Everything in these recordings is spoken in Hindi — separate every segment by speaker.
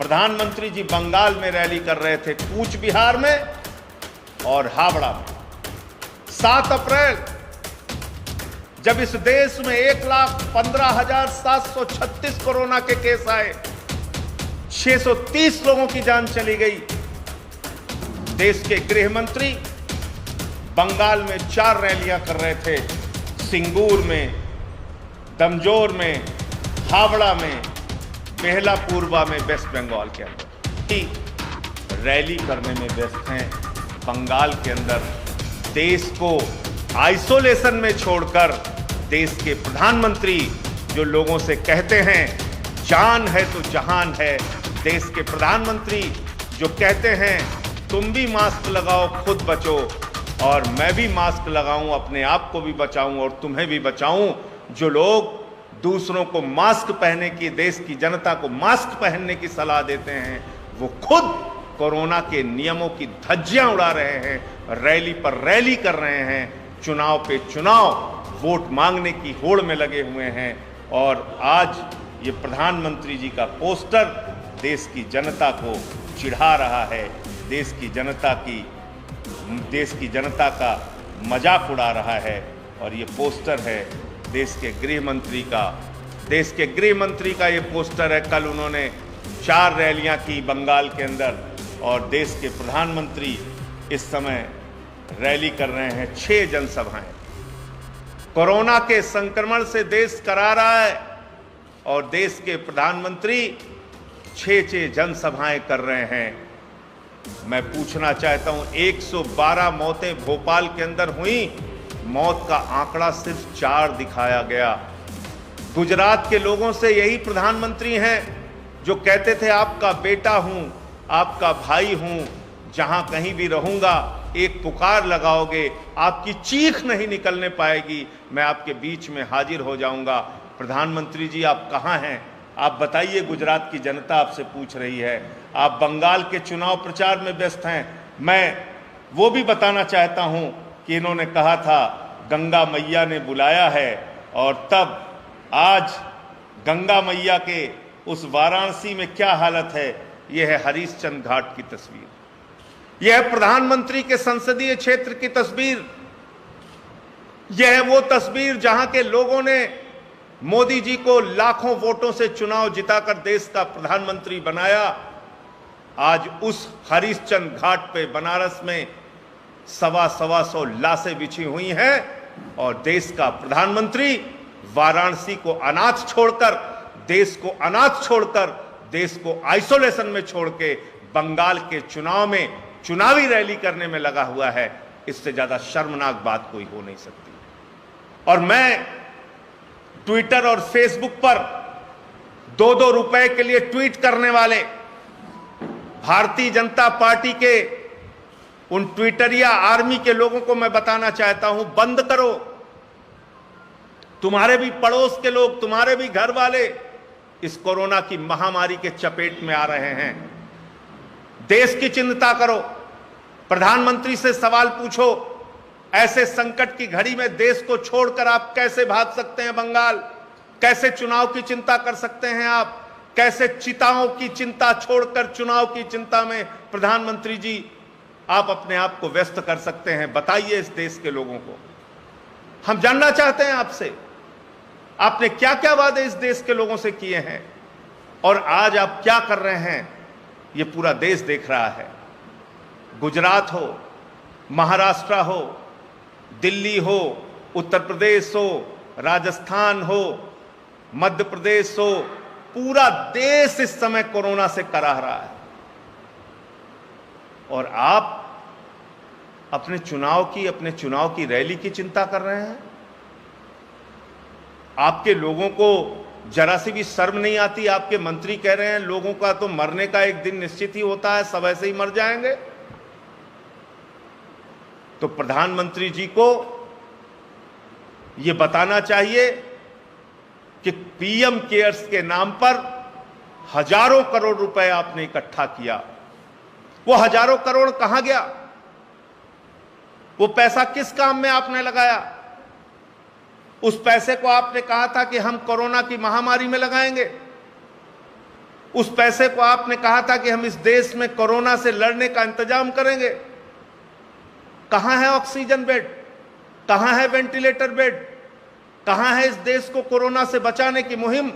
Speaker 1: प्रधानमंत्री जी बंगाल में रैली कर रहे थे, कूच बिहार में और हावड़ा में। 7 अप्रैल जब इस देश में 1,15,736 कोरोना के केस आए, 630 लोगों की जान चली गई, देश के गृह मंत्री बंगाल में 4 रैलियां कर रहे थे, सिंगूर में, दमजोर में, हावड़ा में, बेहलापूर्वा में, वेस्ट बंगाल के अंदर रैली करने में व्यस्त हैं। बंगाल के अंदर देश को आइसोलेशन में छोड़कर देश के प्रधानमंत्री जो लोगों से कहते हैं जान है तो जहान है, देश के प्रधानमंत्री जो कहते हैं तुम भी मास्क लगाओ खुद बचो और मैं भी मास्क लगाऊं अपने आप को भी बचाऊं और तुम्हें भी बचाऊं, जो लोग दूसरों को मास्क पहनने की, देश की जनता को मास्क पहनने की सलाह देते हैं, वो खुद कोरोना के नियमों की धज्जियां उड़ा रहे हैं, रैली पर रैली कर रहे हैं, चुनाव पे चुनाव वोट मांगने की होड़ में लगे हुए हैं। और आज ये प्रधानमंत्री जी का पोस्टर देश की जनता को चिढ़ा रहा है, देश की जनता का मजाक उड़ा रहा है। और ये पोस्टर है देश के गृह मंत्री का ये पोस्टर है। कल उन्होंने 4 रैलियां की बंगाल के अंदर और देश के प्रधानमंत्री इस समय रैली कर रहे हैं, 6 जनसभाएं। कोरोना के संक्रमण से देश करा रहा है और देश के प्रधानमंत्री 6 जनसभाएं कर रहे हैं। मैं पूछना चाहता हूं, 112 मौतें भोपाल के अंदर हुई, मौत का आंकड़ा सिर्फ 4 दिखाया गया। गुजरात के लोगों से यही प्रधानमंत्री हैं जो कहते थे आपका बेटा हूं, आपका भाई हूं, जहां कहीं भी रहूंगा एक पुकार लगाओगे, आपकी चीख नहीं निकलने पाएगी, मैं आपके बीच में हाजिर हो जाऊंगा। प्रधानमंत्री जी आप कहां हैं? आप बताइए, गुजरात की जनता आपसे पूछ रही है। आप बंगाल के चुनाव प्रचार में व्यस्त हैं। मैं वो भी बताना चाहता हूं कि इन्होंने कहा था गंगा मैया ने बुलाया है, और तब आज गंगा मैया के उस वाराणसी में क्या हालत है। यह है हरिश्चंद्र घाट की तस्वीर, यह है प्रधानमंत्री के संसदीय क्षेत्र की तस्वीर, यह है वो तस्वीर जहां के लोगों ने मोदी जी को लाखों वोटों से चुनाव जिताकर देश का प्रधानमंत्री बनाया। आज उस हरिश्चंद्र घाट पे बनारस में 125 लाशें बिछी हुई हैं और देश का प्रधानमंत्री वाराणसी को अनाथ छोड़कर, देश को आइसोलेशन में छोड़ के बंगाल के चुनाव में चुनावी रैली करने में लगा हुआ है। इससे ज्यादा शर्मनाक बात कोई हो नहीं सकती। और मैं ट्विटर और फेसबुक पर 2-2 रुपए के लिए ट्वीट करने वाले भारतीय जनता पार्टी के उन ट्विटरिया आर्मी के लोगों को मैं बताना चाहता हूं, बंद करो। तुम्हारे भी पड़ोस के लोग, तुम्हारे भी घर वाले इस कोरोना की महामारी के चपेट में आ रहे हैं। देश की चिंता करो, प्रधानमंत्री से सवाल पूछो, ऐसे संकट की घड़ी में देश को छोड़कर आप कैसे भाग सकते हैं बंगाल? कैसे चुनाव की चिंता कर सकते हैं आप? कैसे चिताओं की चिंता छोड़कर चुनाव की चिंता में प्रधानमंत्री जी आप अपने आप को व्यस्त कर सकते हैं? बताइए इस देश के लोगों को। हम जानना चाहते हैं आपसे, आपने क्या क्या वादे इस देश के लोगों से किए हैं और आज आप क्या कर रहे हैं, ये पूरा देश देख रहा है। गुजरात हो, महाराष्ट्र हो, दिल्ली हो, उत्तर प्रदेश हो, राजस्थान हो, मध्य प्रदेश हो, पूरा देश इस समय कोरोना से कराह रहा है। और आप अपने चुनाव की रैली की चिंता कर रहे हैं। आपके लोगों को जरा सी भी शर्म नहीं आती। आपके मंत्री कह रहे हैं लोगों का तो मरने का एक दिन निश्चित ही होता है, सब ऐसे ही मर जाएंगे। तो प्रधानमंत्री जी को यह बताना चाहिए कि पीएम केयर्स के नाम पर हजारों करोड़ रुपए आपने इकट्ठा किया। वो हजारों करोड़ कहां गया? वो पैसा किस काम में आपने लगाया? उस पैसे को आपने कहा था कि हम कोरोना की महामारी में लगाएंगे। उस पैसे को आपने कहा था कि हम इस देश में कोरोना से लड़ने का इंतजाम करेंगे। कहां है ऑक्सीजन बेड, कहां है वेंटिलेटर बेड, कहां है इस देश को कोरोना से बचाने की मुहिम?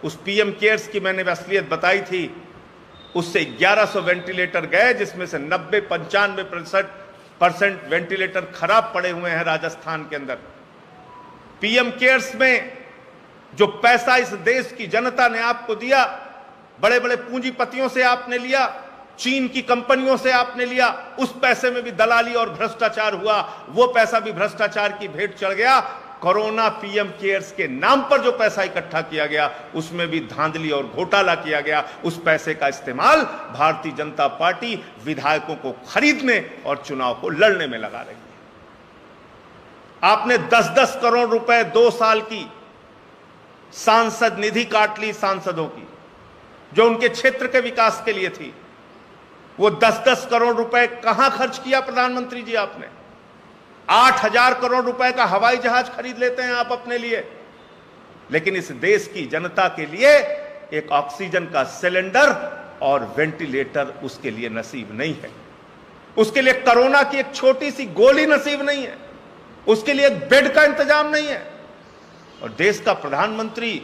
Speaker 1: उस पीएम केयर्स की मैंने असलियत बताई थी, उससे 1100 वेंटिलेटर गए, जिसमें से 90-95% वेंटिलेटर खराब पड़े हुए हैं राजस्थान के अंदर। पीएम केयर्स में जो पैसा इस देश की जनता ने आपको दिया, बड़े बड़े पूंजीपतियों से आपने लिया, चीन की कंपनियों से आपने लिया, उस पैसे में भी दलाली और भ्रष्टाचार हुआ, वो पैसा भी भ्रष्टाचार की भेंट चढ़ गया। कोरोना पीएम केयर्स के नाम पर जो पैसा इकट्ठा किया गया, उसमें भी धांधली और घोटाला किया गया। उस पैसे का इस्तेमाल भारतीय जनता पार्टी विधायकों को खरीदने और चुनाव को लड़ने में लगा रही है। आपने 10-10 करोड़ रुपए 2 साल की सांसद निधि काट ली सांसदों की, जो उनके क्षेत्र के विकास के लिए थी। वो 10-10 करोड़ रुपए कहां खर्च किया प्रधानमंत्री जी आपने? 8,000 करोड़ रुपए का हवाई जहाज खरीद लेते हैं आप अपने लिए, लेकिन इस देश की जनता के लिए एक ऑक्सीजन का सिलेंडर और वेंटिलेटर उसके लिए नसीब नहीं है। उसके लिए कोरोना की एक छोटी सी गोली नसीब नहीं है, उसके लिए एक बेड का इंतजाम नहीं है। और देश का प्रधानमंत्री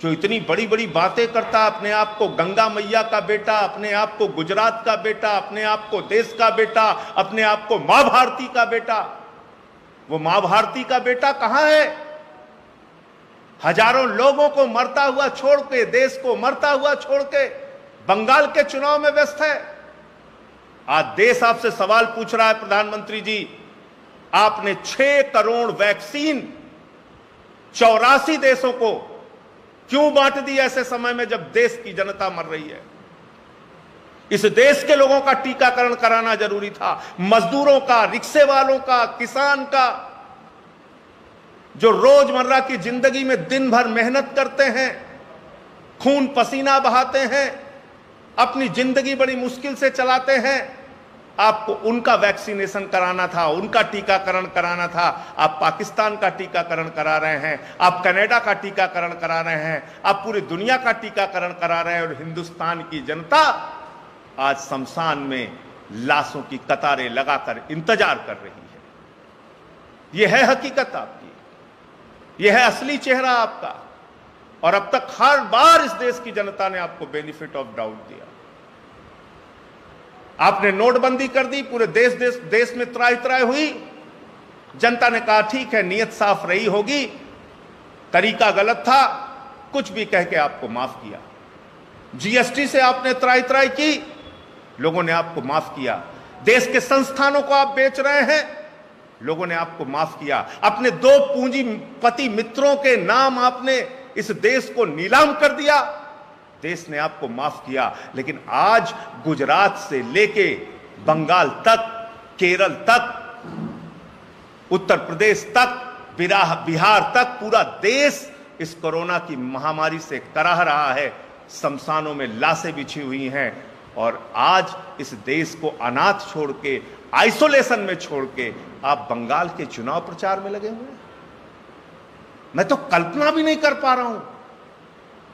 Speaker 1: जो इतनी बड़ी बड़ी बातें करता, अपने आप को गंगा मैया का बेटा, अपने आप को गुजरात का बेटा, अपने आप को देश का बेटा, अपने आप को मां भारती का बेटा, वो मां भारती का बेटा कहां है? हजारों लोगों को मरता हुआ छोड़ के, देश को मरता हुआ छोड़ के बंगाल के चुनाव में व्यस्त है। आज देश आपसे सवाल पूछ रहा है प्रधानमंत्री जी, आपने 6 करोड़ वैक्सीन 84 देशों को क्यों बांट दी ऐसे समय में जब देश की जनता मर रही है? इस देश के लोगों का टीकाकरण कराना जरूरी था, मजदूरों का, रिक्शे वालों का, किसान का, जो रोजमर्रा की जिंदगी में दिन भर मेहनत करते हैं, खून पसीना बहाते हैं, अपनी जिंदगी बड़ी मुश्किल से चलाते हैं। आपको उनका वैक्सीनेशन कराना था, उनका टीकाकरण कराना था। आप पाकिस्तान का टीकाकरण करा रहे हैं, आप कनाडा का टीकाकरण करा रहे हैं, आप पूरी दुनिया का टीकाकरण करा रहे हैं, और हिंदुस्तान की जनता आज शमशान में लाशों की कतारें लगाकर इंतजार कर रही है। यह है हकीकत आपकी, यह है असली चेहरा आपका। और अब तक हर बार इस देश की जनता ने आपको बेनिफिट ऑफ डाउट दिया। आपने नोटबंदी कर दी, पूरे देश में त्राही हुई। जनता ने कहा ठीक है, नीयत साफ रही होगी, तरीका गलत था, कुछ भी कह के आपको माफ किया। जीएसटी से आपने त्राही की, लोगों ने आपको माफ किया। देश के संस्थानों को आप बेच रहे हैं, लोगों ने आपको माफ किया। अपने 2 पूंजीपति मित्रों के नाम आपने इस देश को नीलाम कर दिया, देश ने आपको माफ किया। लेकिन आज गुजरात से लेके बंगाल तक, केरल तक, उत्तर प्रदेश तक, बिहार तक पूरा देश इस कोरोना की महामारी से कराह रहा है। शमशानों में लाशें बिछी हुई हैं, और आज इस देश को अनाथ छोड़ के, आइसोलेशन में छोड़ के आप बंगाल के चुनाव प्रचार में लगे हुए हैं। मैं तो कल्पना भी नहीं कर पा रहा हूं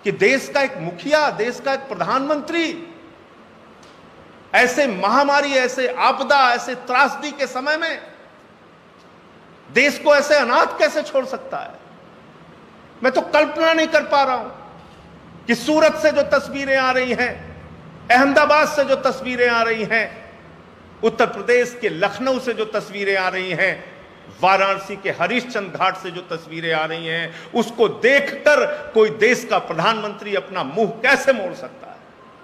Speaker 1: कि देश का एक मुखिया, देश का एक प्रधानमंत्री ऐसे महामारी, ऐसे आपदा, ऐसे त्रासदी के समय में देश को ऐसे अनाथ कैसे छोड़ सकता है। मैं तो कल्पना नहीं कर पा रहा हूं कि सूरत से जो तस्वीरें आ रही हैं, अहमदाबाद से जो तस्वीरें आ रही हैं, उत्तर प्रदेश के लखनऊ से जो तस्वीरें आ रही हैं, वाराणसी के हरिश्चंद्र घाट से जो तस्वीरें आ रही हैं, उसको देखकर कोई देश का प्रधानमंत्री अपना मुंह कैसे मोड़ सकता है?